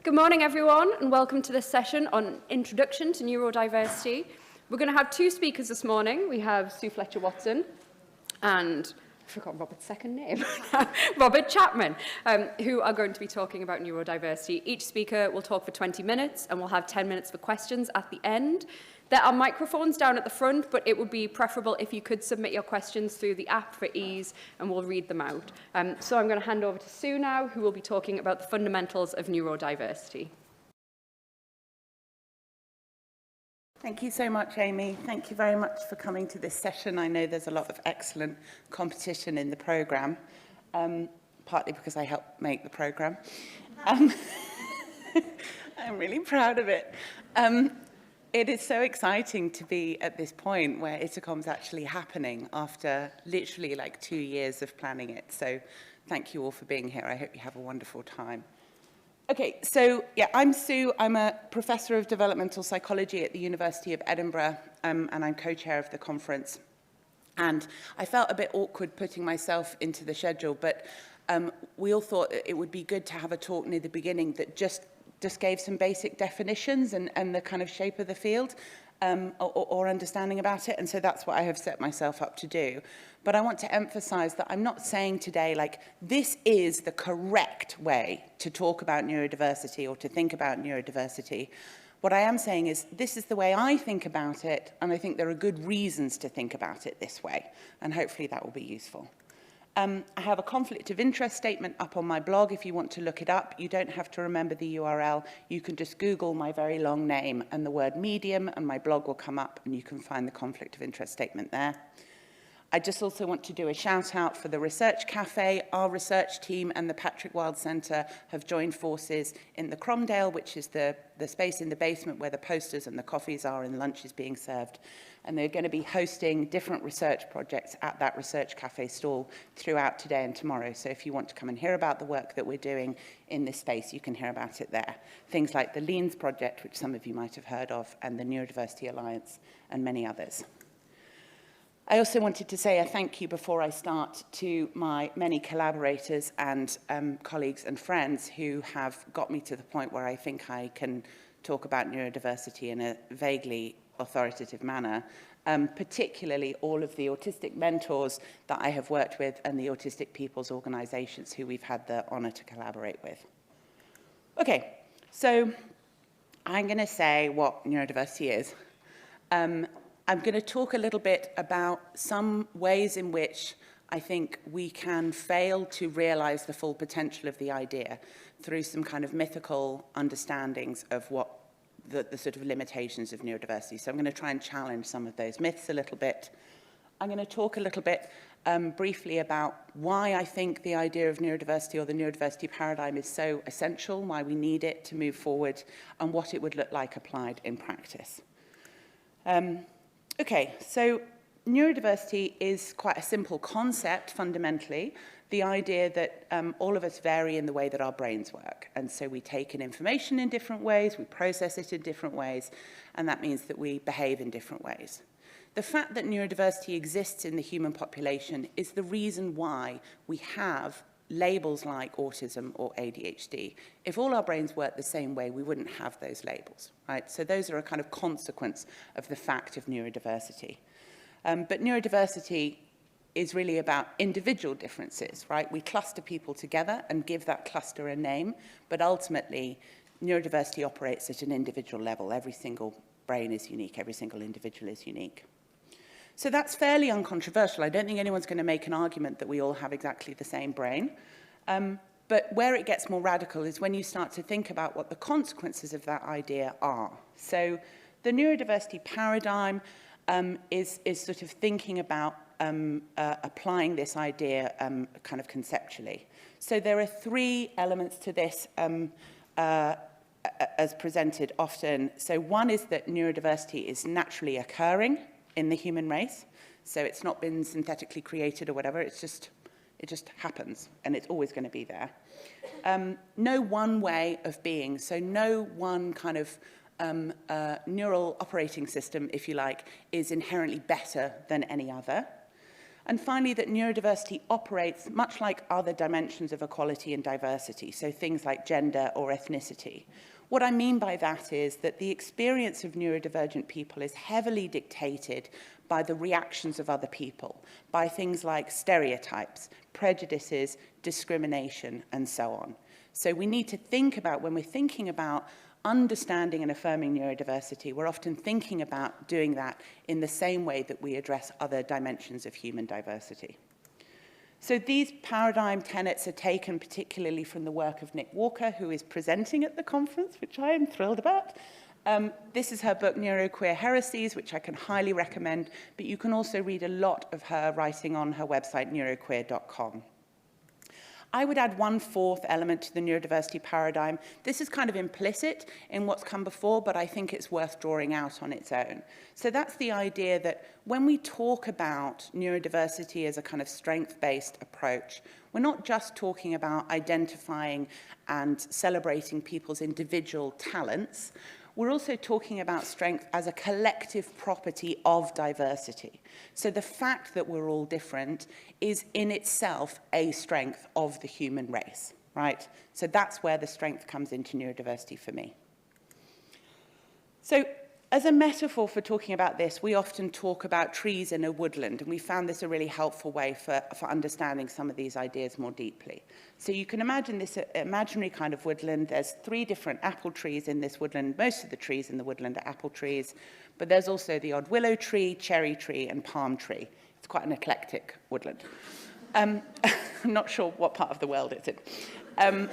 Good morning, everyone, and welcome to this session on Introduction to Neurodiversity. We're going to have two speakers this morning. We have Sue Fletcher-Watson and, I forgot Robert's second name, Robert Chapman, who are going to be talking about neurodiversity. Each speaker will talk for 20 minutes, and we'll have 10 minutes for questions at the end. There are microphones down at the front, but it would be preferable if you could submit your questions through the app for ease, and we'll read them out. So I'm going to hand over to Sue now, who will be talking about the fundamentals of neurodiversity. Thank you so much, Amy. Thank you very much for coming to this session. I know there's a lot of excellent competition in the programme, partly because I helped make the programme. I'm really proud of it. It is so exciting to be at this point where ITAKOM's actually happening after literally like 2 years of planning it. So thank you all for being here. I hope you have a wonderful time. Okay, so yeah, I'm Sue. I'm a professor of developmental psychology at the University of Edinburgh, and I'm co-chair of the conference. And I felt a bit awkward putting myself into the schedule, but we all thought that it would be good to have a talk near the beginning that just gave some basic definitions and the kind of shape of the field or understanding about it. And so that's what I have set myself up to do. But I want to emphasize that I'm not saying today, like, this is the correct way to talk about neurodiversity or to think about neurodiversity. What I am saying is this is the way I think about it, and I think there are good reasons to think about it this way. And hopefully that will be useful. I have a conflict of interest statement up on my blog if you want to look it up. You don't have to remember the URL. You can just Google my very long name and the word medium, and my blog will come up, and you can find the conflict of interest statement there. I just also want to do a shout out for the Research Cafe. Our research team and the Patrick Wild Centre have joined forces in the Cromdale, which is the space in the basement where the posters and the coffees are and lunch is being served. And they're going to be hosting different research projects at that Research Cafe stall throughout today and tomorrow. So if you want to come and hear about the work that we're doing in this space, you can hear about it there. Things like the LEANS project, which some of you might have heard of, and the Neurodiversity Alliance, and many others. I also wanted to say a thank you before I start to my many collaborators and colleagues and friends who have got me to the point where I think I can talk about neurodiversity in a vaguely authoritative manner, particularly all of the autistic mentors that I have worked with and the autistic people's organisations who we've had the honour to collaborate with. Okay, so I'm going to say what neurodiversity is. I'm going to talk a little bit about some ways in which I think we can fail to realise the full potential of the idea through some kind of mythical understandings of what the sort of limitations of neurodiversity. So I'm going to try and challenge some of those myths a little bit. I'm going to talk a little bit briefly about why I think the idea of neurodiversity or the neurodiversity paradigm is so essential, why we need it to move forward, and what it would look like applied in practice. Okay, so neurodiversity is quite a simple concept, fundamentally. The idea that all of us vary in the way that our brains work. And so we take in information in different ways, we process it in different ways, and that means that we behave in different ways. The fact that neurodiversity exists in the human population is the reason why we have labels like autism or ADHD. If all our brains worked the same way, we wouldn't have those labels, right? So those are a kind of consequence of the fact of neurodiversity. But neurodiversity is really about individual differences, right? We cluster people together and give that cluster a name, but ultimately, neurodiversity operates at an individual level. Every single brain is unique, every single individual is unique. So that's fairly uncontroversial. I don't think anyone's going to make an argument that we all have exactly the same brain. But where it gets more radical is when you start to think about what the consequences of that idea are. So the neurodiversity paradigm is sort of thinking about applying this idea kind of conceptually. So there are three elements to this as presented often. So one is that neurodiversity is naturally occurring in the human race. So it's not been synthetically created or whatever, it just happens, and it's always going to be there. No one way of being, so no one kind of neural operating system, if you like, is inherently better than any other. And finally, that neurodiversity operates much like other dimensions of equality and diversity, so things like gender or ethnicity. What I mean by that is that the experience of neurodivergent people is heavily dictated by the reactions of other people, by things like stereotypes, prejudices, discrimination, and so on. So we need to think about, when we're thinking about understanding and affirming neurodiversity, we're often thinking about doing that in the same way that we address other dimensions of human diversity. So these paradigm tenets are taken particularly from the work of Nick Walker, who is presenting at the conference, which I am thrilled about. This is her book, Neuroqueer Heresies, which I can highly recommend, but you can also read a lot of her writing on her website, neuroqueer.com. I would add one fourth element to the neurodiversity paradigm. This is kind of implicit in what's come before, but I think it's worth drawing out on its own. So that's the idea that when we talk about neurodiversity as a kind of strength-based approach, we're not just talking about identifying and celebrating people's individual talents. We're also talking about strength as a collective property of diversity. So the fact that we're all different is in itself a strength of the human race, right? So that's where the strength comes into neurodiversity for me. So as a metaphor for talking about this, we often talk about trees in a woodland, and we found this a really helpful way for understanding some of these ideas more deeply. So you can imagine this imaginary kind of woodland. There's 3 different apple trees in this woodland. Most of the trees in the woodland are apple trees, but there's also the odd willow tree, cherry tree, and palm tree. It's quite an eclectic woodland. I'm not sure what part of the world it's in.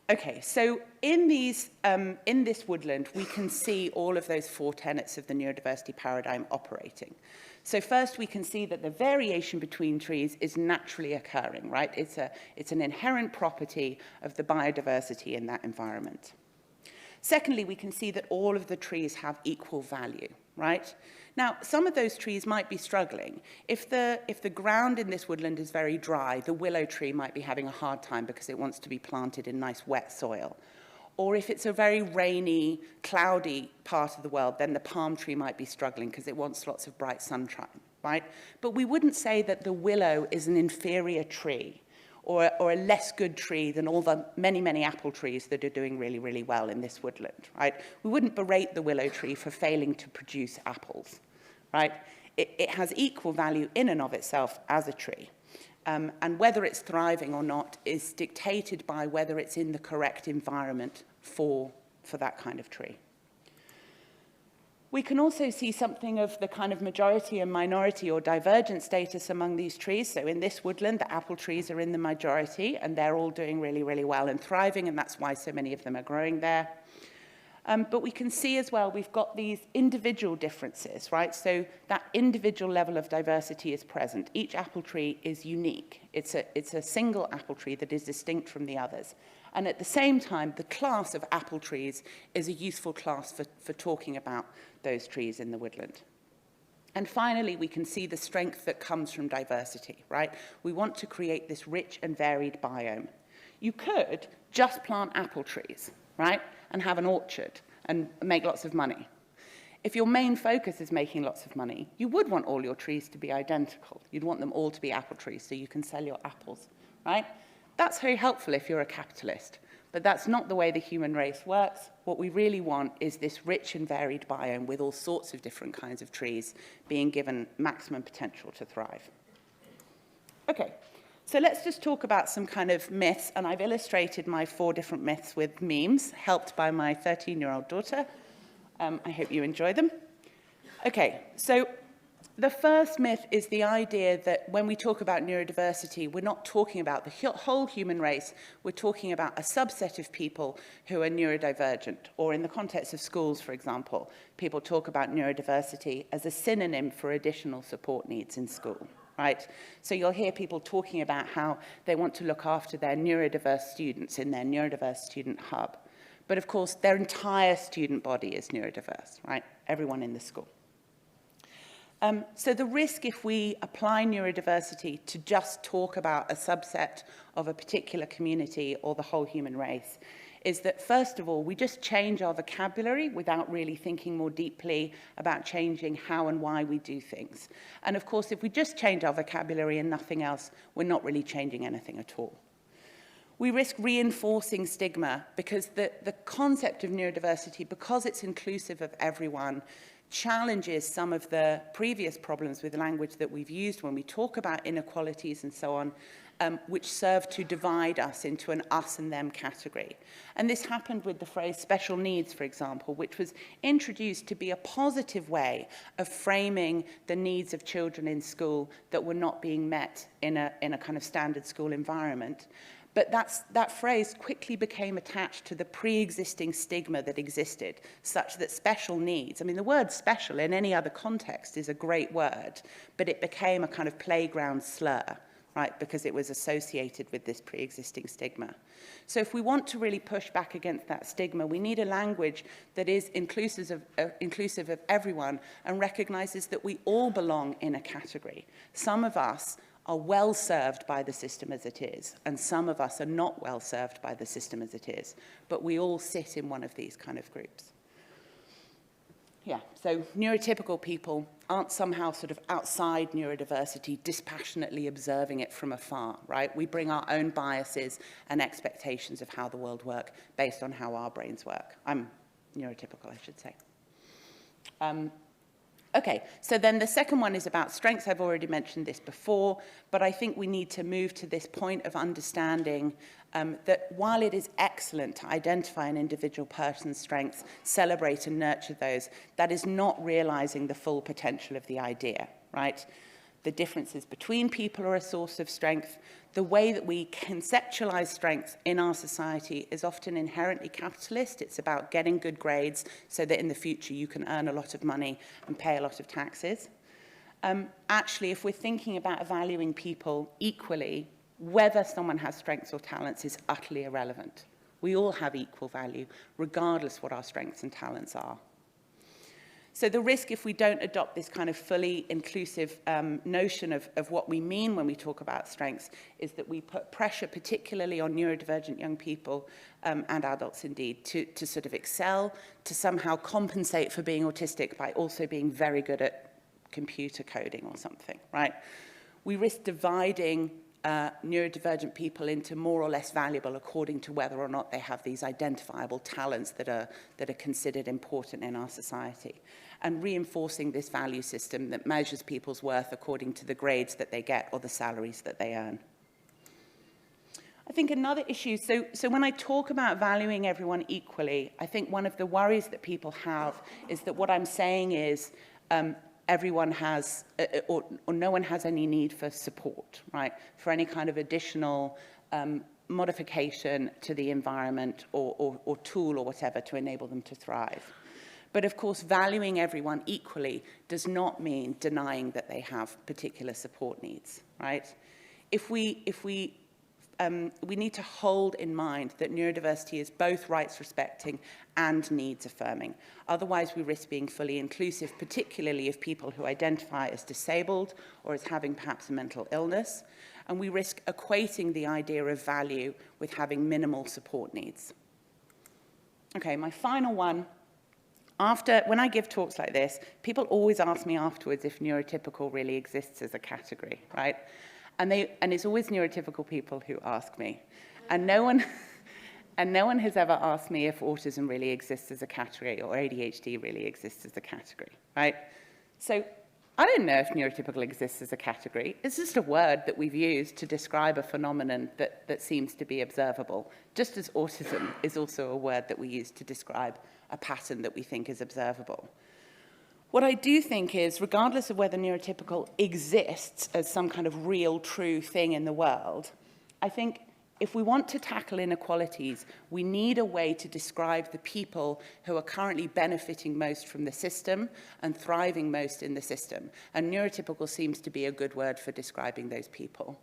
Okay, so in this woodland, we can see all of those 4 tenets of the neurodiversity paradigm operating. So first, we can see that the variation between trees is naturally occurring, right? It's an inherent property of the biodiversity in that environment. Secondly, we can see that all of the trees have equal value, right? Now, some of those trees might be struggling. If the ground in this woodland is very dry, the willow tree might be having a hard time because it wants to be planted in nice wet soil. Or if it's a very rainy, cloudy part of the world, then the palm tree might be struggling because it wants lots of bright sunshine, right? But we wouldn't say that the willow is an inferior tree or a less good tree than all the many, many apple trees that are doing really, really well in this woodland, right? We wouldn't berate the willow tree for failing to produce apples, right? It has equal value in and of itself as a tree. And whether it's thriving or not is dictated by whether it's in the correct environment for that kind of tree. We can also see something of the kind of majority and minority or divergent status among these trees. So in this woodland, the apple trees are in the majority, and they're all doing really, really well and thriving, and that's why so many of them are growing there. But we can see as well, we've got these individual differences, right? So that individual level of diversity is present. Each apple tree is unique. It's a single apple tree that is distinct from the others. And at the same time, the class of apple trees is a useful class for talking about those trees in the woodland. And finally, we can see the strength that comes from diversity, right? We want to create this rich and varied biome. You could just plant apple trees, right? And have an orchard and make lots of money. If your main focus is making lots of money, you would want all your trees to be identical. You'd want them all to be apple trees so you can sell your apples, right? That's very helpful if you're a capitalist, but that's not the way the human race works. What we really want is this rich and varied biome with all sorts of different kinds of trees being given maximum potential to thrive. Okay. So let's just talk about some kind of myths, and I've illustrated my 4 different myths with memes, helped by my 13-year-old daughter. I hope you enjoy them. Okay, so the first myth is the idea that when we talk about neurodiversity, we're not talking about the whole human race, we're talking about a subset of people who are neurodivergent, or in the context of schools, for example, people talk about neurodiversity as a synonym for additional support needs in school. Right? So you'll hear people talking about how they want to look after their neurodiverse students in their neurodiverse student hub. But of course, their entire student body is neurodiverse, right? Everyone in the school. So the risk if we apply neurodiversity to just talk about a subset of a particular community or the whole human race is that, first of all, we just change our vocabulary without really thinking more deeply about changing how and why we do things. And of course, if we just change our vocabulary and nothing else, we're not really changing anything at all. We risk reinforcing stigma because the concept of neurodiversity, because it's inclusive of everyone, challenges some of the previous problems with language that we've used when we talk about inequalities and so on, which serve to divide us into an us and them category. And this happened with the phrase special needs, for example, which was introduced to be a positive way of framing the needs of children in school that were not being met in a kind of standard school environment. But that phrase quickly became attached to the pre-existing stigma that existed, such that special needs, I mean, the word special in any other context is a great word, but it became a kind of playground slur, right, because it was associated with this pre-existing stigma. So if we want to really push back against that stigma, we need a language that is inclusive of everyone and recognizes that we all belong in a category. Some of us are well served by the system as it is, and some of us are not well served by the system as it is, but we all sit in one of these kind of groups. Yeah, so neurotypical people aren't somehow sort of outside neurodiversity, dispassionately observing it from afar, right? We bring our own biases and expectations of how the world works based on how our brains work. I'm neurotypical, I should say. Okay, so then the second one is about strengths. I've already mentioned this before, but I think we need to move to this point of understanding that while it is excellent to identify an individual person's strengths, celebrate and nurture those, that is not realizing the full potential of the idea, right? The differences between people are a source of strength. The way that we conceptualize strengths in our society is often inherently capitalist. It's about getting good grades so that in the future you can earn a lot of money and pay a lot of taxes. Actually, if we're thinking about valuing people equally, whether someone has strengths or talents is utterly irrelevant. We all have equal value, regardless what our strengths and talents are. So the risk, if we don't adopt this kind of fully inclusive notion of what we mean when we talk about strengths, is that we put pressure particularly on neurodivergent young people and adults indeed to sort of excel, to somehow compensate for being autistic by also being very good at computer coding or something, right? We risk dividing neurodivergent people into more or less valuable according to whether or not they have these identifiable talents that are considered important in our society, and reinforcing this value system that measures people's worth according to the grades that they get or the salaries that they earn. I think another issue, so when I talk about valuing everyone equally, I think one of the worries that people have is that what I'm saying is everyone has, or no one has any need for support, right? For any kind of additional modification to the environment or tool or whatever to enable them to thrive. But of course, valuing everyone equally does not mean denying that they have particular support needs, right? We need to hold in mind that neurodiversity is both rights respecting and needs affirming. Otherwise, we risk being fully inclusive, particularly of people who identify as disabled or as having perhaps a mental illness. And we risk equating the idea of value with having minimal support needs. Okay, my final one. When I give talks like this, people always ask me afterwards if neurotypical really exists as a category, right? And it's always neurotypical people who ask me. And no one has ever asked me if autism really exists as a category or ADHD really exists as a category, right? So I don't know if neurotypical exists as a category. It's just a word that we've used to describe a phenomenon that seems to be observable, just as autism is also a word that we use to describe a pattern that we think is observable. What I do think is, regardless of whether neurotypical exists as some kind of real, true thing in the world, I think if we want to tackle inequalities, we need a way to describe the people who are currently benefiting most from the system and thriving most in the system. And neurotypical seems to be a good word for describing those people.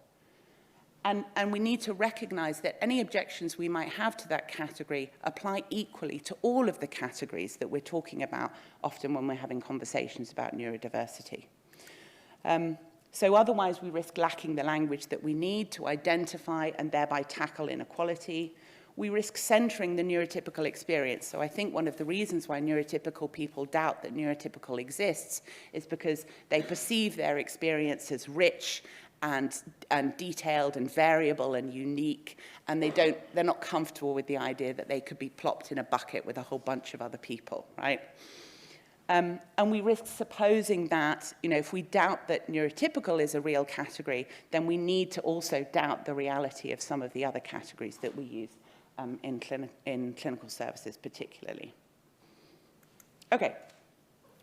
And we need to recognize that any objections we might have to that category apply equally to all of the categories that we're talking about, often when we're having conversations about neurodiversity. So otherwise, we risk lacking the language that we need to identify and thereby tackle inequality. we risk centering the neurotypical experience. So I think one of the reasons why neurotypical people doubt that neurotypical exists is because they perceive their experience as rich and detailed and variable and unique, and they're not comfortable with the idea that they could be plopped in a bucket with a whole bunch of other people, right? And we risk supposing that, if we doubt that neurotypical is a real category, then we need to also doubt the reality of some of the other categories that we use in clinical services particularly. Okay,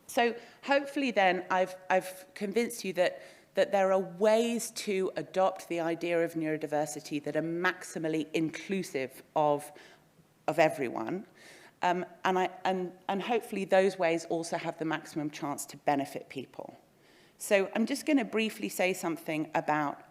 so hopefully then I've convinced you that there are ways to adopt the idea of neurodiversity that are maximally inclusive of everyone. And hopefully those ways also have the maximum chance to benefit people. So I'm just going to briefly say something about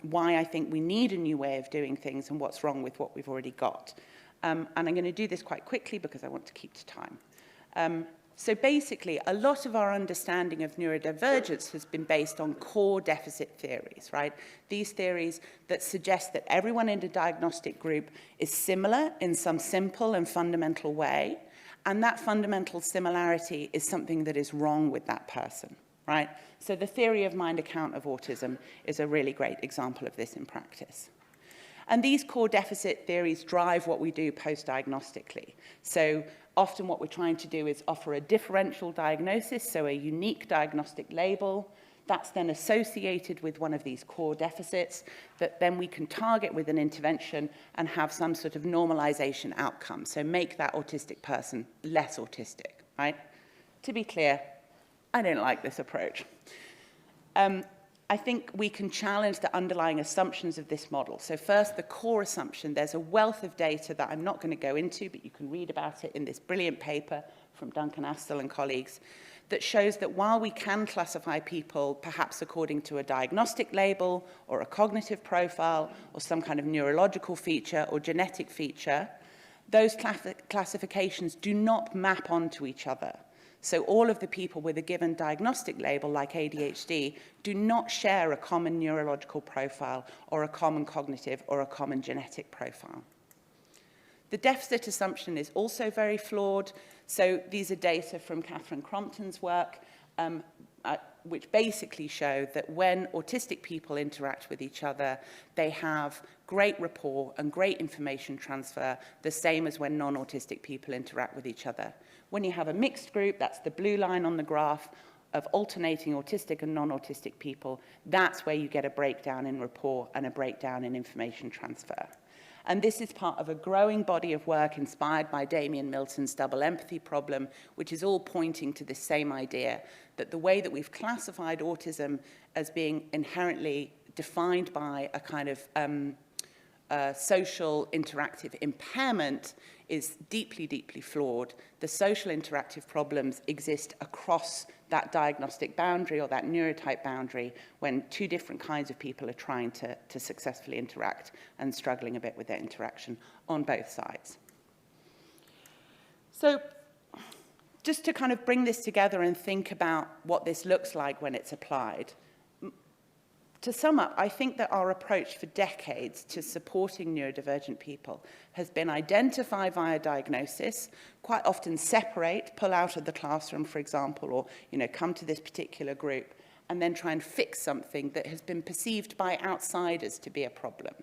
why I think we need a new way of doing things and what's wrong with what we've already got. And I'm going to do this quite quickly because I want to keep to time. So basically, a lot of our understanding of neurodivergence has been based on core deficit theories, right? These theories that suggest that everyone in a diagnostic group is similar in some simple and fundamental way, and that fundamental similarity is something that is wrong with that person, right? So the theory of mind account of autism is a really great example of this in practice. And these core deficit theories drive what we do post-diagnostically. So often what we're trying to do is offer a differential diagnosis, so a unique diagnostic label. That's then associated with one of these core deficits that then we can target with an intervention and have some sort of normalization outcome. So make that autistic person less autistic, right? To be clear, I don't like this approach. I think we can challenge the underlying assumptions of this model. So first, the core assumption, there's a wealth of data that I'm not going to go into, but you can read about it in this brilliant paper from Duncan Astle and colleagues, that shows that while we can classify people perhaps according to a diagnostic label or a cognitive profile or some kind of neurological feature or genetic feature, those classifications do not map onto each other. So all of the people with a given diagnostic label, like ADHD, do not share a common neurological profile or a common cognitive or a common genetic profile. The deficit assumption is also very flawed. So these are data from Catherine Crompton's work, which basically show that when autistic people interact with each other, they have great rapport and great information transfer, the same as when non-autistic people interact with each other. When you have a mixed group, that's the blue line on the graph of alternating autistic and non-autistic people, that's where you get a breakdown in rapport and a breakdown in information transfer. And this is part of a growing body of work inspired by Damien Milton's double empathy problem, which is all pointing to this same idea, that the way that we've classified autism as being inherently defined by a kind of social interactive impairment is deeply, deeply flawed. The social interactive problems exist across that diagnostic boundary or that neurotype boundary when two different kinds of people are trying to successfully interact and struggling a bit with their interaction on both sides. So just to kind of bring this together and think about what this looks like when it's applied, to sum up, I think that our approach for decades to supporting neurodivergent people has been identify via diagnosis, quite often separate, pull out of the classroom, for example, or come to this particular group, and then try and fix something that has been perceived by outsiders to be a problem.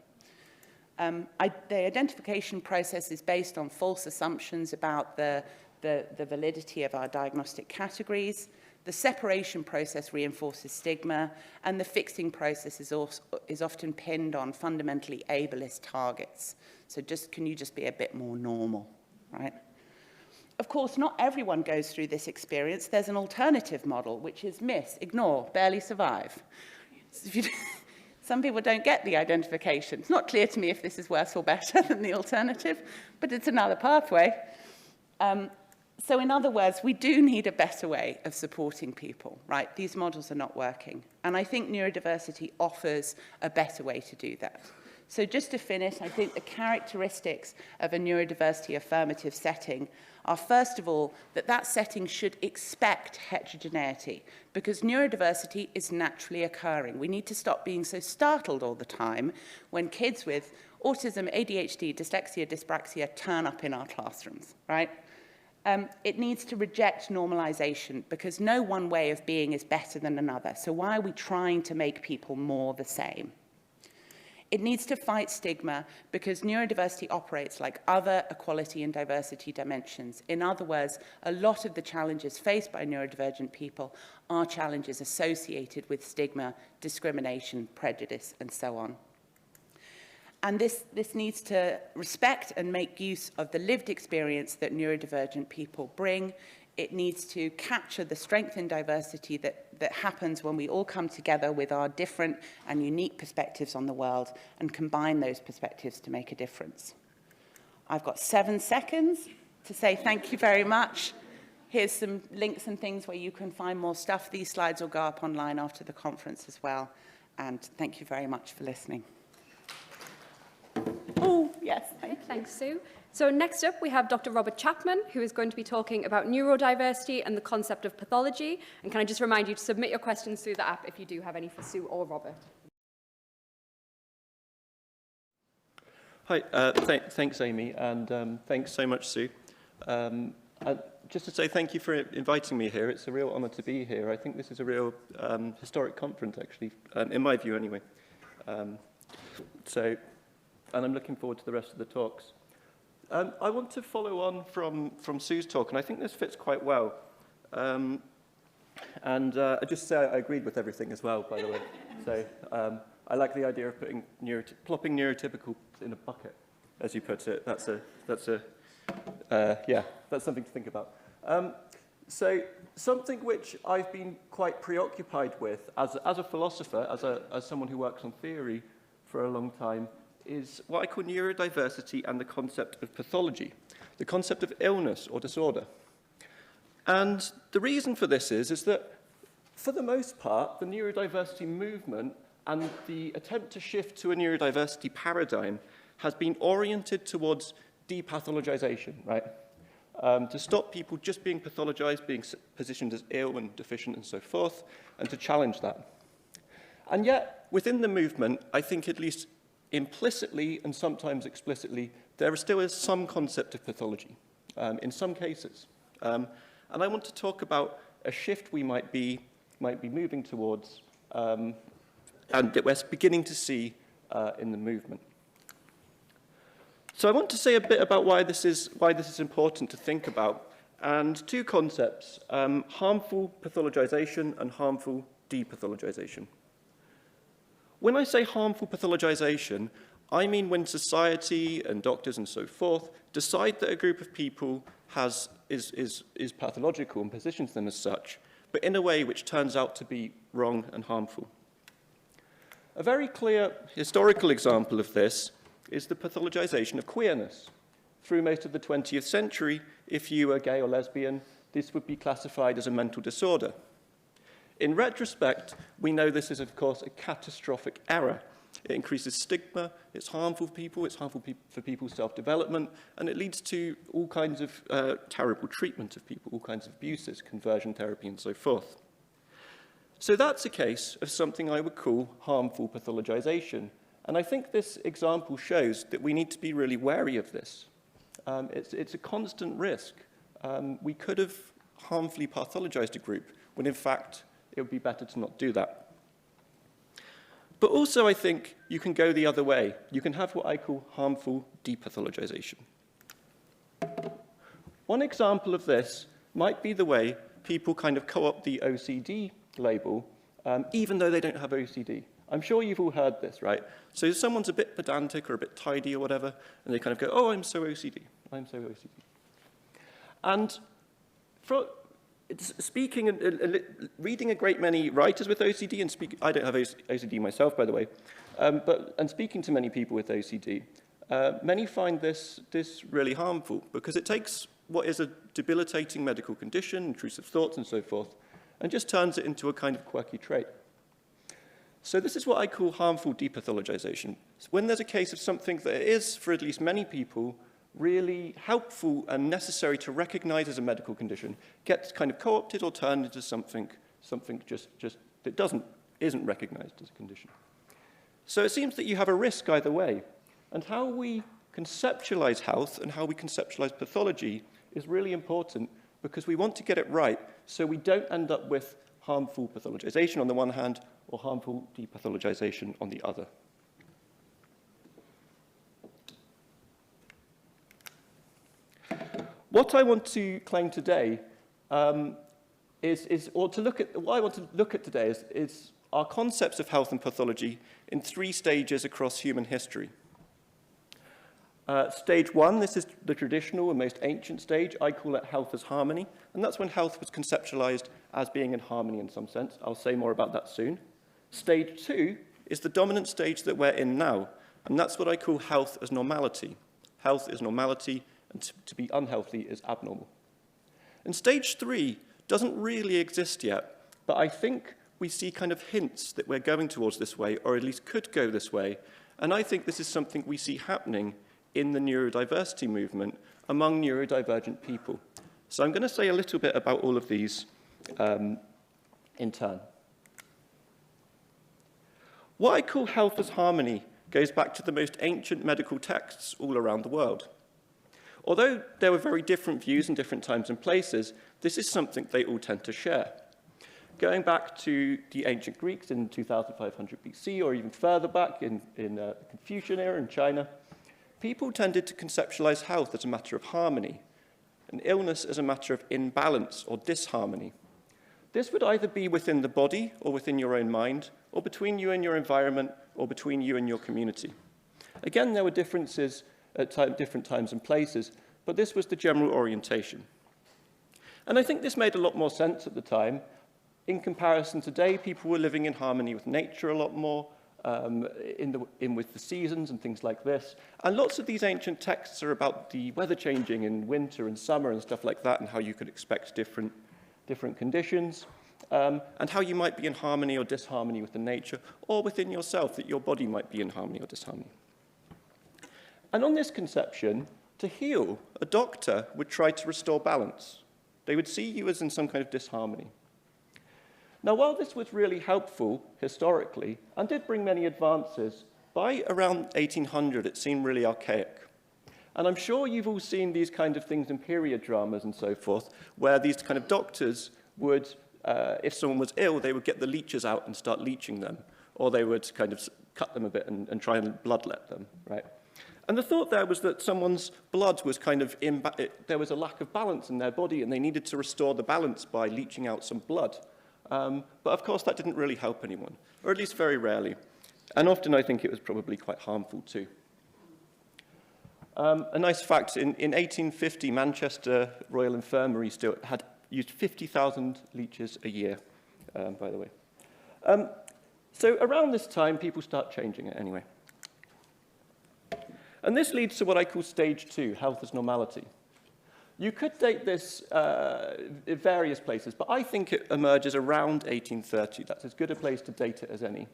The identification process is based on false assumptions about the validity of our diagnostic categories. The separation process reinforces stigma, and the fixing process is often pinned on fundamentally ableist targets. So can you just be a bit more normal, right? Of course, not everyone goes through this experience. There's an alternative model, which is miss, ignore, barely survive. Some people don't get the identification. It's not clear to me if this is worse or better than the alternative, but it's another pathway. So in other words, we do need a better way of supporting people, right? These models are not working. And I think neurodiversity offers a better way to do that. So just to finish, I think the characteristics of a neurodiversity affirmative setting are, first of all, that setting should expect heterogeneity, because neurodiversity is naturally occurring. We need to stop being so startled all the time when kids with autism, ADHD, dyslexia, dyspraxia turn up in our classrooms, right? It needs to reject normalization because no one way of being is better than another. So why are we trying to make people more the same? It needs to fight stigma because neurodiversity operates like other equality and diversity dimensions. In other words, a lot of the challenges faced by neurodivergent people are challenges associated with stigma, discrimination, prejudice, and so on. And this needs to respect and make use of the lived experience that neurodivergent people bring. It needs to capture the strength and diversity that happens when we all come together with our different and unique perspectives on the world and combine those perspectives to make a difference. I've got 7 seconds to say thank you very much. Here's some links and things where you can find more stuff. These slides will go up online after the conference as well. And thank you very much for listening. Oh, yes, thank you. Thanks, Sue. So next up, we have Dr. Robert Chapman, who is going to be talking about neurodiversity and the concept of pathology. And can I just remind you to submit your questions through the app if you do have any for Sue or Robert. Hi, thanks, Amy, and thanks so much, Sue. Just to say thank you for inviting me here. It's a real honour to be here. I think this is a real historic conference, actually, in my view, anyway. And I'm looking forward to the rest of the talks. I want to follow on from Sue's talk, and I think this fits quite well. I just say I agreed with everything as well, by the way. So I like the idea of plopping neurotypical in a bucket, as you put it. That's something to think about. So something which I've been quite preoccupied with as a philosopher, as someone who works on theory for a long time, is what I call neurodiversity and the concept of pathology, the concept of illness or disorder. And the reason for this is that, for the most part, the neurodiversity movement and the attempt to shift to a neurodiversity paradigm has been oriented towards depathologization, right? To stop people just being pathologized, being positioned as ill and deficient and so forth, and to challenge that. And yet, within the movement, I think at least implicitly and sometimes explicitly, there still is some concept of pathology, in some cases. And I want to talk about a shift we might be moving towards, and that we're beginning to see in the movement. So I want to say a bit about why this is important to think about, and two concepts, harmful pathologization and harmful depathologization. When I say harmful pathologization, I mean when society and doctors and so forth decide that a group of people is pathological and positions them as such, but in a way which turns out to be wrong and harmful. A very clear historical example of this is the pathologization of queerness. Through most of the 20th century, if you were gay or lesbian, this would be classified as a mental disorder. In retrospect, we know this is, of course, a catastrophic error. It increases stigma, it's harmful for people, it's harmful for people's self-development, and it leads to all kinds of terrible treatment of people, all kinds of abuses, conversion therapy, and so forth. So that's a case of something I would call harmful pathologization. And I think this example shows that we need to be really wary of this. It's a constant risk. We could have harmfully pathologized a group when, in fact, it would be better to not do that. But also, I think you can go the other way. You can have what I call harmful depathologization. One example of this might be the way people kind of co-opt the OCD label, even though they don't have OCD. I'm sure you've all heard this, right? So someone's a bit pedantic or a bit tidy or whatever, and they kind of go, oh, I'm so OCD. I'm so OCD. And speaking and reading a great many writers with OCD, and I don't have OCD myself, by the way, and speaking to many people with OCD, many find this really harmful because it takes what is a debilitating medical condition, intrusive thoughts and so forth, and just turns it into a kind of quirky trait. So this is what I call harmful depathologization. It's when there's a case of something that is, for at least many people, really helpful and necessary to recognize as a medical condition, gets kind of co-opted or turned into something just that isn't recognized as a condition. So it seems that you have a risk either way. And how we conceptualize health and how we conceptualize pathology is really important because we want to get it right so we don't end up with harmful pathologization on the one hand or harmful depathologization on the other. What I want to claim today what I want to look at today is our concepts of health and pathology in 3 stages across human history. Stage 1, this is the traditional and most ancient stage. I call it health as harmony, and that's when health was conceptualized as being in harmony in some sense. I'll say more about that soon. Stage 2 is the dominant stage that we're in now, and that's what I call health as normality. Health is normality, and to be unhealthy is abnormal. And stage 3 doesn't really exist yet, but I think we see kind of hints that we're going towards this way, or at least could go this way, and I think this is something we see happening in the neurodiversity movement among neurodivergent people. So I'm going to say a little bit about all of these in turn. What I call health as harmony goes back to the most ancient medical texts all around the world. Although there were very different views in different times and places, this is something they all tend to share. Going back to the ancient Greeks in 2500 BC, or even further back in the Confucian era in China, people tended to conceptualize health as a matter of harmony, and illness as a matter of imbalance or disharmony. This would either be within the body or within your own mind, or between you and your environment, or between you and your community. Again, there were differences at different times and places, but this was the general orientation. And I think this made a lot more sense at the time. In comparison today, people were living in harmony with nature a lot more, with the seasons and things like this. And lots of these ancient texts are about the weather changing in winter and summer and stuff like that, and how you could expect different conditions, and how you might be in harmony or disharmony with the nature, or within yourself, that your body might be in harmony or disharmony. And on this conception, to heal, a doctor would try to restore balance. They would see you as in some kind of disharmony. Now, while this was really helpful historically, and did bring many advances, by around 1800 it seemed really archaic. And I'm sure you've all seen these kind of things in period dramas and so forth, where these kind of doctors would, if someone was ill, they would get the leeches out and start leeching them, or they would kind of cut them a bit and try and bloodlet them, right? And the thought there was that someone's blood was kind of, there was a lack of balance in their body, and they needed to restore the balance by leeching out some blood. But of course, that didn't really help anyone, or at least very rarely. And often I think it was probably quite harmful too. A nice fact, in 1850, Manchester Royal Infirmary still had used 50,000 leeches a year, by the way. So around this time, people start changing it anyway. And this leads to what I call stage 2, health as normality. You could date this in various places, but I think it emerges around 1830. That's as good a place to date it as any.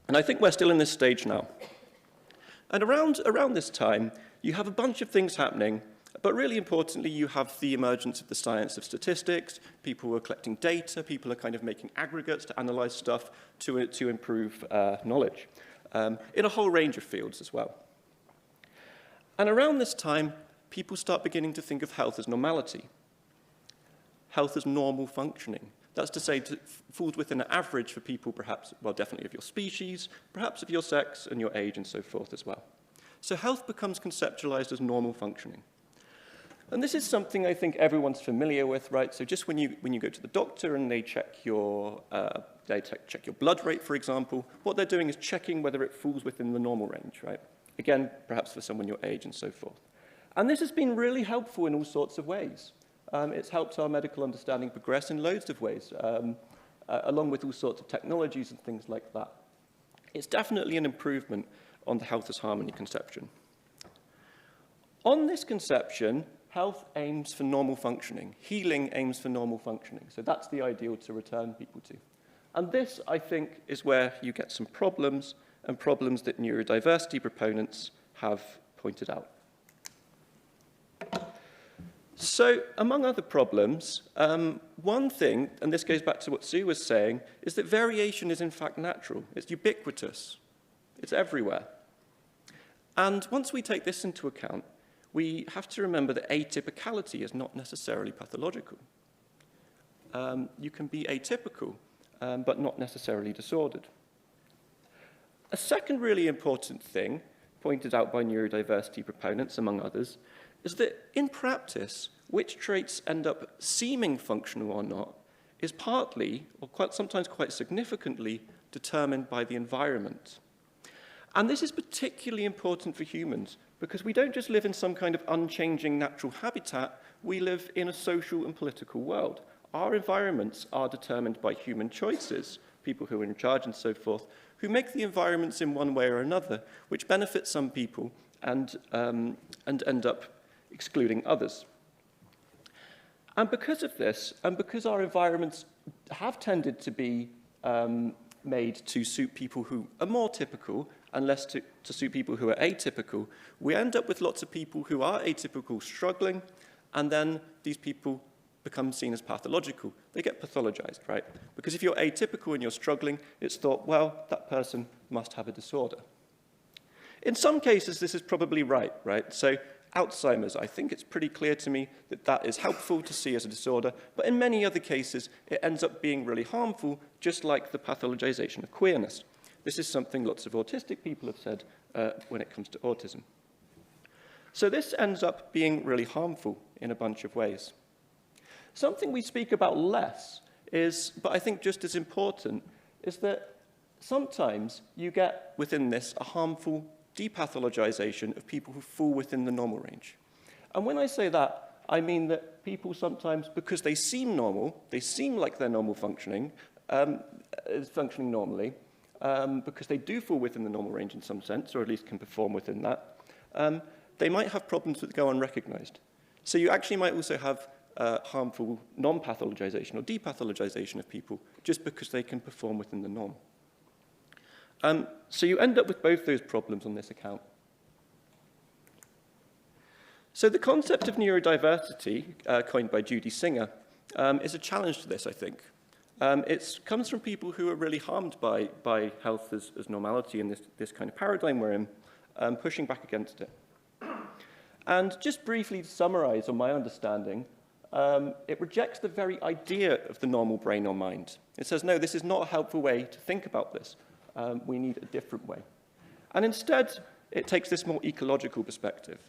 And I think we're still in this stage now. And around this time, you have a bunch of things happening, but really importantly, you have the emergence of the science of statistics. People are collecting data. People are kind of making aggregates to analyze stuff to improve knowledge in a whole range of fields as well. And around this time, people start beginning to think of health as normality, health as normal functioning. That's to say, it falls within an average for people, perhaps, well, definitely of your species, perhaps of your sex and your age and so forth as well. So health becomes conceptualized as normal functioning. And this is something I think everyone's familiar with, right? So just when you go to the doctor and they check your blood rate, for example, what they're doing is checking whether it falls within the normal range, right? Again, perhaps for someone your age and so forth. And this has been really helpful in all sorts of ways. It's helped our medical understanding progress in loads of ways, along with all sorts of technologies and things like that. It's definitely an improvement on the health as harmony conception. On this conception, health aims for normal functioning. Healing aims for normal functioning. So that's the ideal to return people to. And this, I think, is where you get some problems, and problems that neurodiversity proponents have pointed out. So, among other problems, one thing, and this goes back to what Sue was saying, is that variation is in fact natural. It's ubiquitous. It's everywhere. And once we take this into account, we have to remember that atypicality is not necessarily pathological. You can be atypical, but not necessarily disordered. A second really important thing, pointed out by neurodiversity proponents, among others, is that in practice, which traits end up seeming functional or not is partly, or sometimes quite significantly, determined by the environment. And this is particularly important for humans because we don't just live in some kind of unchanging natural habitat, we live in a social and political world. Our environments are determined by human choices, people who are in charge and so forth, who make the environments in one way or another, which benefit some people and end up excluding others. And because of this, and because our environments have tended to be made to suit people who are more typical and less to suit people who are atypical, we end up with lots of people who are atypical struggling, and then these people become seen as pathological. They get pathologized, right? Because if you're atypical and you're struggling, it's thought, well, that person must have a disorder. In some cases, this is probably right? So Alzheimer's, I think it's pretty clear to me that that is helpful to see as a disorder, but in many other cases, it ends up being really harmful, just like the pathologization of queerness. This is something lots of autistic people have said when it comes to autism. So this ends up being really harmful in a bunch of ways. Something we speak about less is, but I think just as important, is that sometimes you get within this a harmful depathologization of people who fall within the normal range. And when I say that, I mean that people sometimes, because they seem normal, they seem like they're normal functioning, functioning normally, because they do fall within the normal range in some sense, or at least can perform within that, they might have problems that go unrecognized. So you actually might also have harmful non-pathologization or depathologization of people just because they can perform within the norm. So you end up with both those problems on this account. So the concept of neurodiversity, coined by Judy Singer, is a challenge to this, I think. It comes from people who are really harmed by health as normality in this kind of paradigm we're in, pushing back against it. And just briefly to summarize on my understanding, it rejects the very idea of the normal brain or mind. It says, no, this is not a helpful way to think about this. We need a different way. And instead, it takes this more ecological perspective.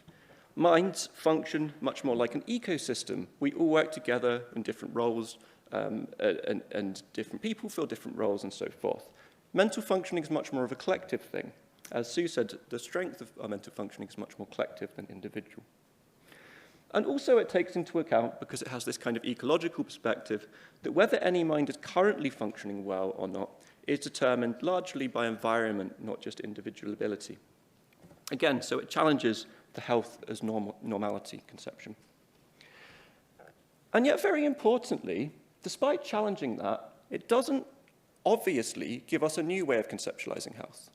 Minds function much more like an ecosystem. We all work together in different roles, and different people fill different roles and so forth. Mental functioning is much more of a collective thing. As Sue said, the strength of our mental functioning is much more collective than individual. And also it takes into account, because it has this kind of ecological perspective, that whether any mind is currently functioning well or not is determined largely by environment, not just individual ability. Again, so it challenges the health as normality conception. And yet, very importantly, despite challenging that, it doesn't obviously give us a new way of conceptualizing health.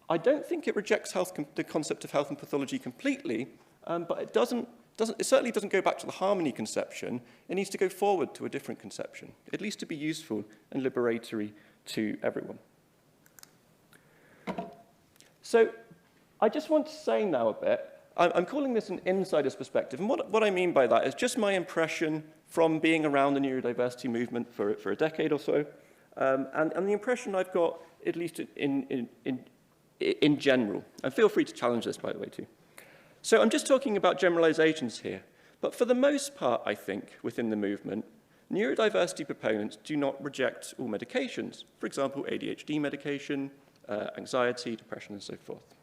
I don't think it rejects the concept of health and pathology completely, but it certainly doesn't go back to the harmony conception. It needs to go forward to a different conception, at least to be useful and liberatory to everyone. So I just want to say now a bit, I'm calling this an insider's perspective, and what I mean by that is just my impression from being around the neurodiversity movement for a decade or so, and the impression I've got, at least in general. And feel free to challenge this, by the way, too. So I'm just talking about generalizations here. But for the most part, I think, within the movement, neurodiversity proponents do not reject all medications. For example, ADHD medication, anxiety, depression, and so forth.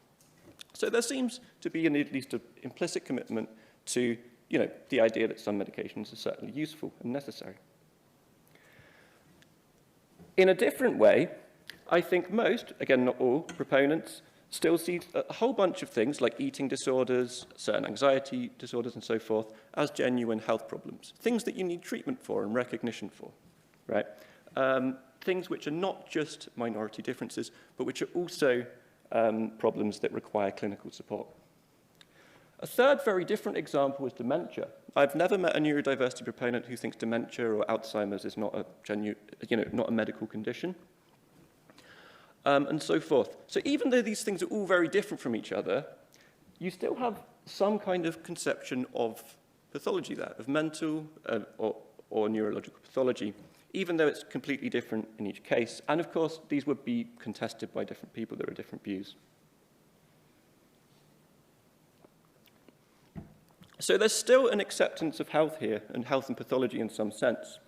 So there seems to be at least an implicit commitment to, the idea that some medications are certainly useful and necessary. In a different way, I think most, again, not all, proponents still see a whole bunch of things like eating disorders, certain anxiety disorders and so forth as genuine health problems, things that you need treatment for and recognition for, right? Things which are not just minority differences, but which are also problems that require clinical support. A third very different example is dementia. I've never met a neurodiversity proponent who thinks dementia or Alzheimer's is not a not a medical condition. and so forth. So even though these things are all very different from each other, you still have some kind of conception of pathology there, of mental or neurological pathology, even though it's completely different in each case. And of course, these would be contested by different people. There are different views. So there's still an acceptance of health here, and health and pathology in some sense.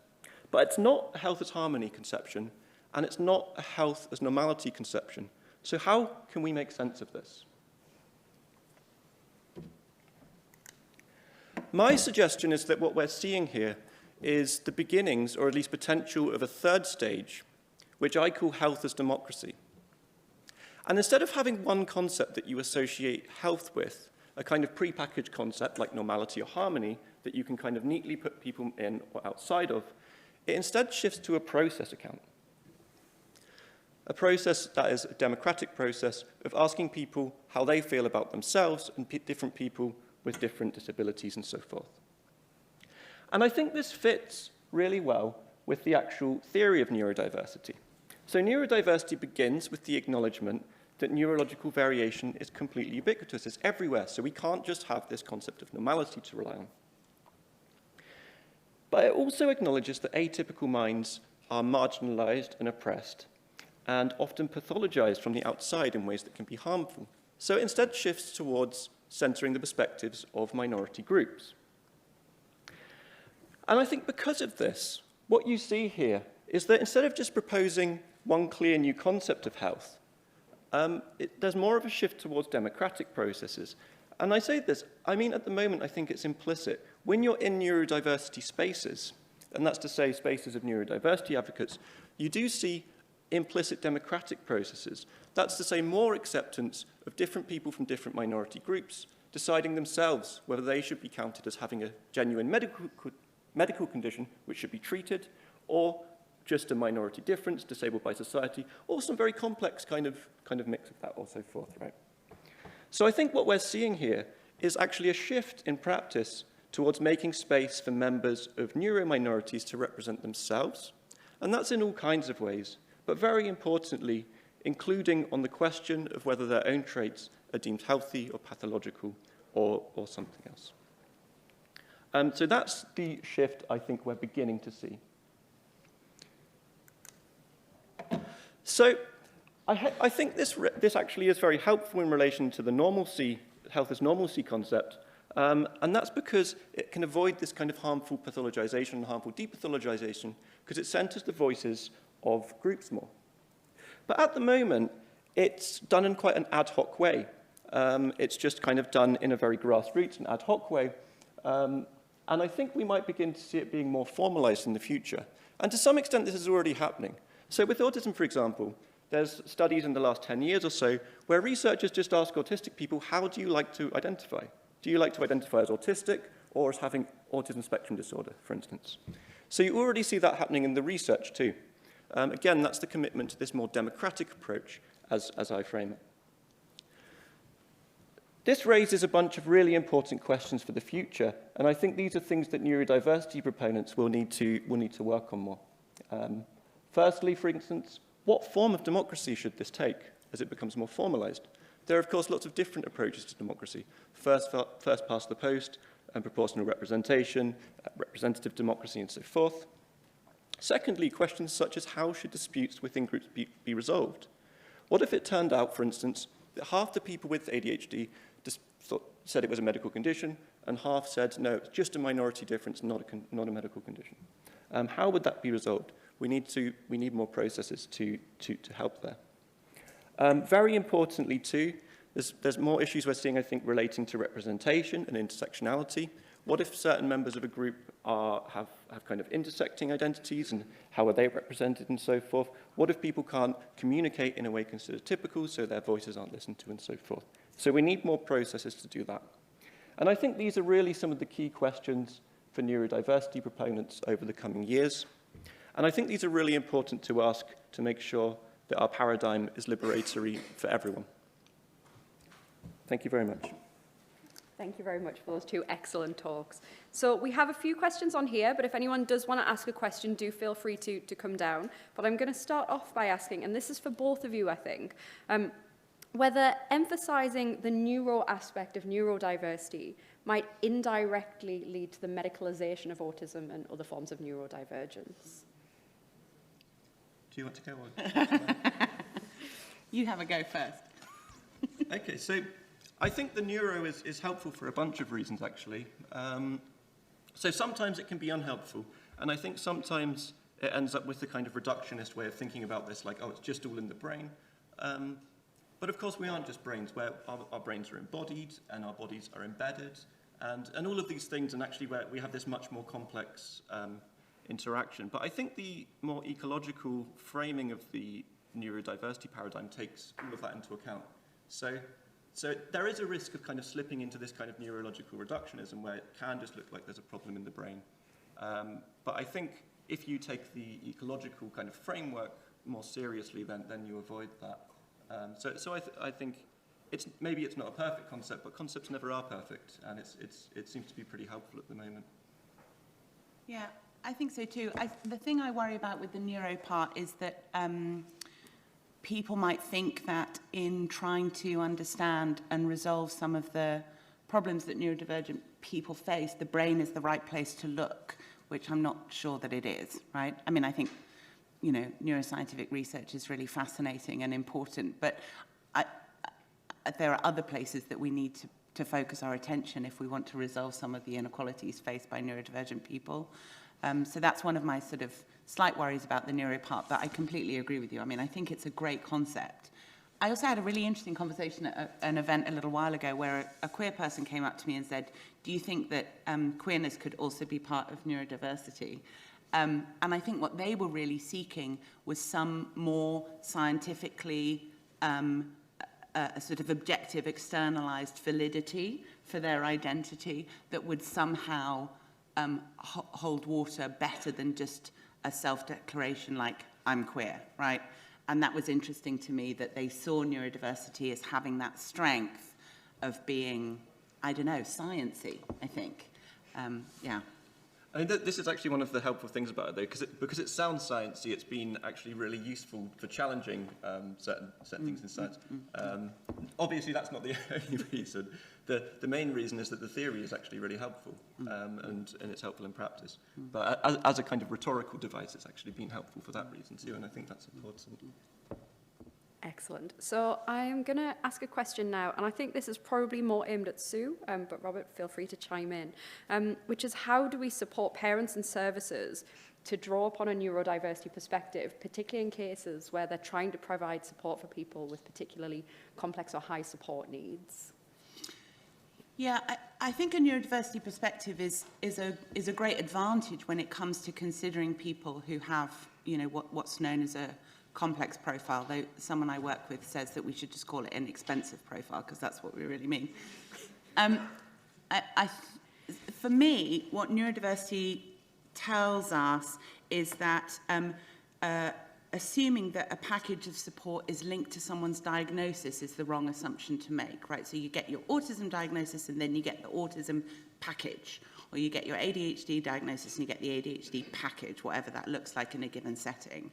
But it's not a health as harmony conception, and it's not a health as normality conception. So how can we make sense of this? My suggestion is that what we're seeing here is the beginnings, or at least potential, of a third stage, which I call health as democracy. And instead of having one concept that you associate health with, a kind of prepackaged concept like normality or harmony that you can kind of neatly put people in or outside of, it instead shifts to a process account. A process that is a democratic process of asking people how they feel about themselves and different people with different disabilities and so forth. And I think this fits really well with the actual theory of neurodiversity. So neurodiversity begins with the acknowledgement that neurological variation is completely ubiquitous. It's everywhere, so we can't just have this concept of normality to rely on. But it also acknowledges that atypical minds are marginalized and oppressed and often pathologized from the outside in ways that can be harmful. So it instead shifts towards centering the perspectives of minority groups. And I think because of this, what you see here is that instead of just proposing one clear new concept of health, there's more of a shift towards democratic processes. And I say this, I mean, at the moment, I think it's implicit. When you're in neurodiversity spaces, and that's to say spaces of neurodiversity advocates, you do see implicit democratic processes. That's to say more acceptance of different people from different minority groups deciding themselves whether they should be counted as having a genuine medical condition which should be treated, or just a minority difference, disabled by society, or some very complex kind of mix of that, or so forth, right? So I think what we're seeing here is actually a shift in practice towards making space for members of neurominorities to represent themselves, and that's in all kinds of ways, but very importantly, including on the question of whether their own traits are deemed healthy or pathological or something else. So that's the shift I think we're beginning to see. So I think this actually is very helpful in relation to the normalcy, health as normalcy concept, and that's because it can avoid this kind of harmful pathologization, harmful depathologization, because it centers the voices of groups more. But at the moment, it's done in quite an ad hoc way. It's just kind of done in a very grassroots and ad hoc way. And I think we might begin to see it being more formalized in the future. And to some extent, this is already happening. So with autism, for example, there's studies in the last 10 years or so where researchers just ask autistic people, how do you like to identify? Do you like to identify as autistic or as having autism spectrum disorder, for instance? So you already see that happening in the research too. Again, that's the commitment to this more democratic approach as I frame it. This raises a bunch of really important questions for the future, and I think these are things that neurodiversity proponents will need to work on more. Firstly, for instance, what form of democracy should this take as it becomes more formalized? There are, of course, lots of different approaches to democracy. First past the post, and proportional representation, representative democracy, and so forth. Secondly, questions such as how should disputes within groups be resolved? What if it turned out, for instance, that half the people with ADHD said it was a medical condition, and half said, no, it's just a minority difference, not a medical condition? How would that be resolved? We need more processes to help there. Very importantly, too, there's more issues we're seeing, I think, relating to representation and intersectionality. What if certain members of a group have kind of intersecting identities, and how are they represented and so forth? What if people can't communicate in a way considered typical, so their voices aren't listened to and so forth? So we need more processes to do that. And I think these are really some of the key questions for neurodiversity proponents over the coming years. And I think these are really important to ask to make sure that our paradigm is liberatory for everyone. Thank you very much. Thank you very much for those two excellent talks. So we have a few questions on here, but if anyone does want to ask a question, do feel free to come down. But I'm going to start off by asking, and this is for both of you, I think, whether emphasizing the neuro aspect of neurodiversity might indirectly lead to the medicalization of autism and other forms of neurodivergence. Do you want to go on? You have a go first. Okay, so I think the neuro is helpful for a bunch of reasons, actually. So sometimes it can be unhelpful, and I think sometimes it ends up with the kind of reductionist way of thinking about this, like, oh, it's just all in the brain. But of course, we aren't just brains, where our brains are embodied, and our bodies are embedded, and all of these things, and actually where we have this much more complex interaction. But I think the more ecological framing of the neurodiversity paradigm takes all of that into account. So there is a risk of kind of slipping into this kind of neurological reductionism where it can just look like there's a problem in the brain. But I think if you take the ecological kind of framework more seriously, then you avoid that. So I think maybe it's not a perfect concept, but concepts never are perfect, and it seems to be pretty helpful at the moment. Yeah, I think so too. The thing I worry about with the neuro part is that people might think that in trying to understand and resolve some of the problems that neurodivergent people face, the brain is the right place to look, which I'm not sure that it is, right? I mean, I think, you know, neuroscientific research is really fascinating and important, but there are other places that we need to focus our attention if we want to resolve some of the inequalities faced by neurodivergent people. So that's one of my sort of slight worries about the neuro part, but I completely agree with you. I mean, I think it's a great concept. I also had a really interesting conversation at an event a little while ago where a queer person came up to me and said, do you think that queerness could also be part of neurodiversity? And I think what they were really seeking was some more scientifically a sort of objective, externalized validity for their identity that would somehow hold water better than just a self-declaration like, I'm queer, right? And that was interesting to me, that they saw neurodiversity as having that strength of being, I don't know, sciencey, I think. Yeah. I mean, this is actually one of the helpful things about it, though, because it sounds sciencey, it's been actually really useful for challenging certain things in science. Obviously, that's not the only reason. The main reason is that the theory is actually really helpful, and it's helpful in practice. But as a kind of rhetorical device, it's actually been helpful for that reason too, and I think that's important. Excellent. So I'm going to ask a question now, and I think this is probably more aimed at Sue, but Robert, feel free to chime in, which is how do we support parents and services to draw upon a neurodiversity perspective, particularly in cases where they're trying to provide support for people with particularly complex or high support needs? Yeah, I think a neurodiversity perspective is a great advantage when it comes to considering people who have, you know, what's known as a complex profile, though someone I work with says that we should just call it an expensive profile, because that's what we really mean. For me, what neurodiversity tells us is that assuming that a package of support is linked to someone's diagnosis is the wrong assumption to make, right? So you get your autism diagnosis and then you get the autism package, or you get your ADHD diagnosis and you get the ADHD package, whatever that looks like in a given setting.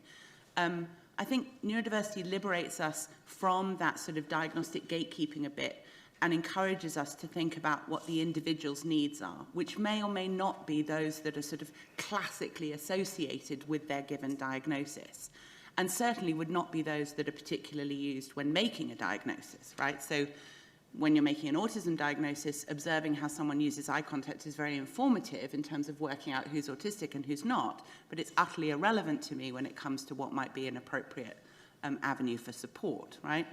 I think neurodiversity liberates us from that sort of diagnostic gatekeeping a bit and encourages us to think about what the individual's needs are, which may or may not be those that are sort of classically associated with their given diagnosis, and certainly would not be those that are particularly used when making a diagnosis, right? So when you're making an autism diagnosis, observing how someone uses eye contact is very informative in terms of working out who's autistic and who's not, but it's utterly irrelevant to me when it comes to what might be an appropriate avenue for support, right?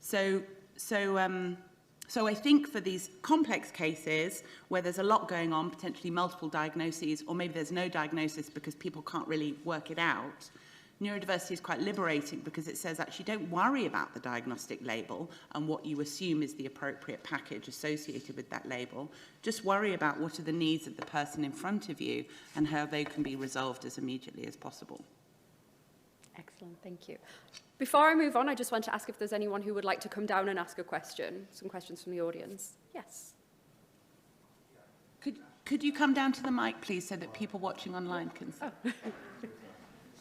So I think for these complex cases where there's a lot going on, potentially multiple diagnoses, or maybe there's no diagnosis because people can't really work it out, neurodiversity is quite liberating because it says, actually, don't worry about the diagnostic label and what you assume is the appropriate package associated with that label. Just worry about what are the needs of the person in front of you and how they can be resolved as immediately as possible. Excellent, thank you. Before I move on, I just want to ask if there's anyone who would like to come down and ask a question. Some questions from the audience. Yes. Could you come down to the mic, please, so that people watching online can see?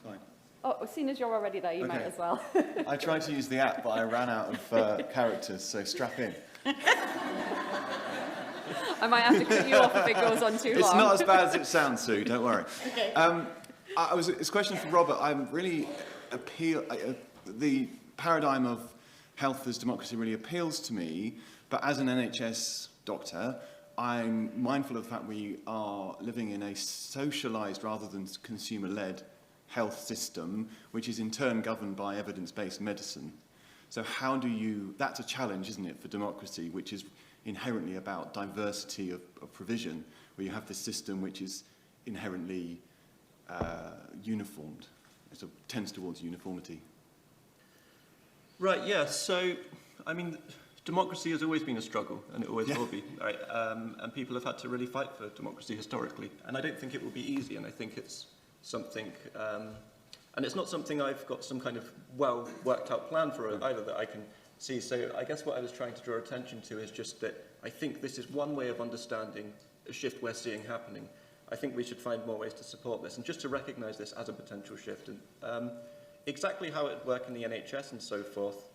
Fine. Oh, seeing as you're already there, you might as well. I tried to use the app, but I ran out of characters, so strap in. I might have to cut you off if it goes on too long. It's not as bad as it sounds, Sue, don't worry. Okay. It's a question for Robert. I'm really the paradigm of health as democracy really appeals to me, but as an NHS doctor, I'm mindful of the fact we are living in a socialised rather than consumer-led health system, which is in turn governed by evidence-based medicine. So how do you, that's a challenge, isn't it, for democracy, which is inherently about diversity of provision, where you have this system which is inherently uniformed. It sort of tends towards uniformity. Right, yeah, so, I mean, democracy has always been a struggle, and it always will be, right? And people have had to really fight for democracy historically, and I don't think it will be easy, and I think it's something, and it's not something I've got some kind of well worked out plan for either that I can see. So I guess what I was trying to draw attention to is just that I think this is one way of understanding a shift we're seeing happening. I think we should find more ways to support this and just to recognise this as a potential shift. And exactly how it would work in the NHS and so forth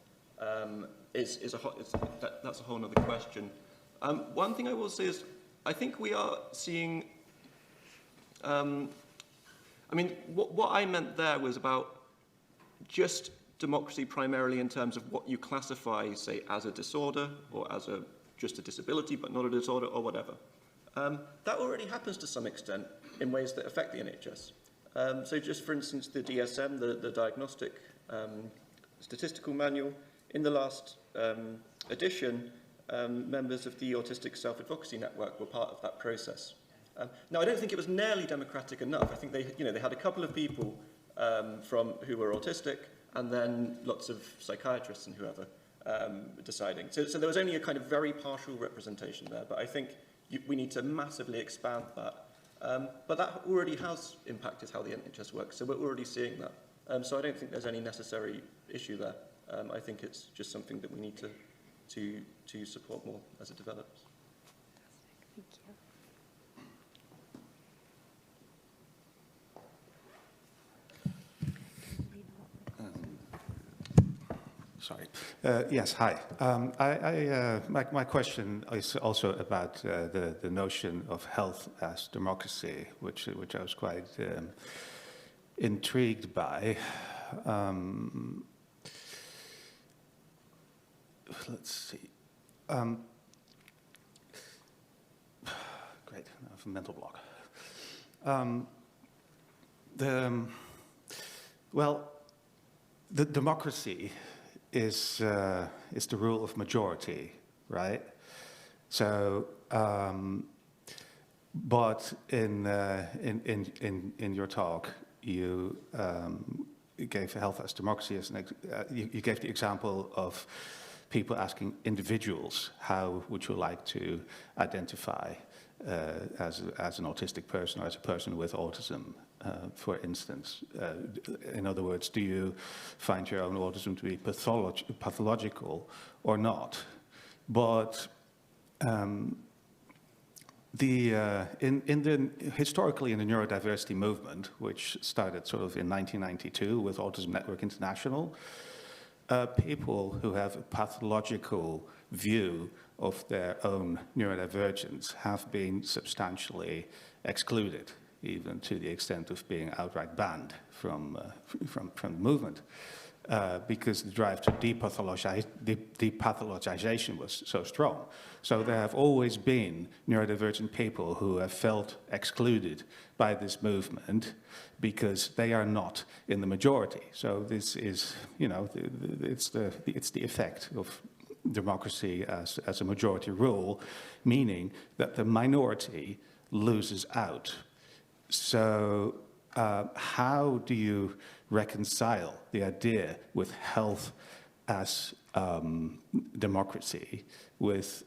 that's a whole other question. One thing I will say is I think we are seeing I mean, what I meant there was about just democracy primarily in terms of what you classify, say, as a disorder or as just a disability, but not a disorder or whatever. That already happens to some extent in ways that affect the NHS. So just for instance, the DSM, the Diagnostic Statistical Manual, in the last edition, members of the Autistic Self-Advocacy Network were part of that process. Now, I don't think it was nearly democratic enough. I think they had a couple of people who were autistic, and then lots of psychiatrists and whoever deciding. So there was only a kind of very partial representation there, but I think we need to massively expand that. But that already has impacted how the NHS works, so we're already seeing that. So I don't think there's any necessary issue there. I think it's just something that we need to support more as it develops. Thank you. Sorry. Yes, hi. My question is also about the notion of health as democracy, which I was quite intrigued by. Let's see. Great, I have a mental block. The democracy is the rule of majority, right? So, but in your talk, you gave health as democracy as you gave the example of people asking individuals, how would you like to identify as an autistic person or as a person with autism? For instance, in other words, do you find your own autism to be pathological or not? But historically in the neurodiversity movement, which started sort of in 1992 with Autism Network International, people who have a pathological view of their own neurodivergence have been substantially excluded, even to the extent of being outright banned from the movement, because the drive to depathologization was so strong. So there have always been neurodivergent people who have felt excluded by this movement because they are not in the majority. So this is, it's the effect of democracy as a majority rule, meaning that the minority loses out. So how do you reconcile the idea with health as democracy with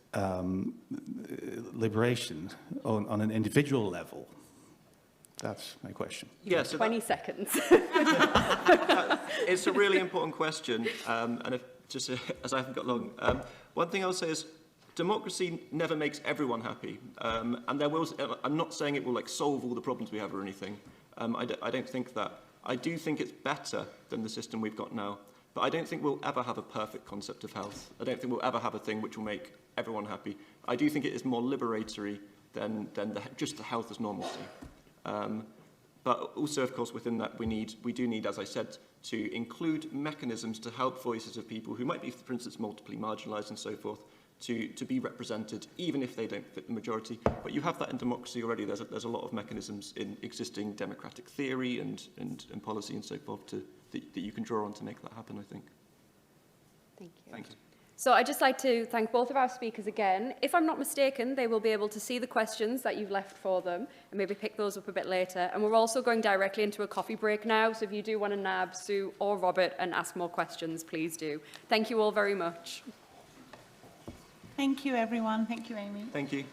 liberation on an individual level? That's my question. Yeah, so 20 seconds. It's a really important question, and as I haven't got long, one thing I'll say is democracy never makes everyone happy, and there will. I'm not saying it will like solve all the problems we have or anything. I don't think that. I do think it's better than the system we've got now, but I don't think we'll ever have a perfect concept of health. I don't think we'll ever have a thing which will make everyone happy. I do think it is more liberatory than just the health as normalcy. But also, of course, within that, we do need, as I said, to include mechanisms to help voices of people who might be, for instance, multiply marginalised and so forth, to be represented, even if they don't fit the majority. But you have that in democracy already. There's a lot of mechanisms in existing democratic theory and policy and so forth that you can draw on to make that happen, I think. Thank you. Thank you. So I'd just like to thank both of our speakers again. If I'm not mistaken, they will be able to see the questions that you've left for them and maybe pick those up a bit later. And we're also going directly into a coffee break now, so if you do want to nab Sue or Robert and ask more questions, please do. Thank you all very much. Thank you, everyone. Thank you, Amy. Thank you.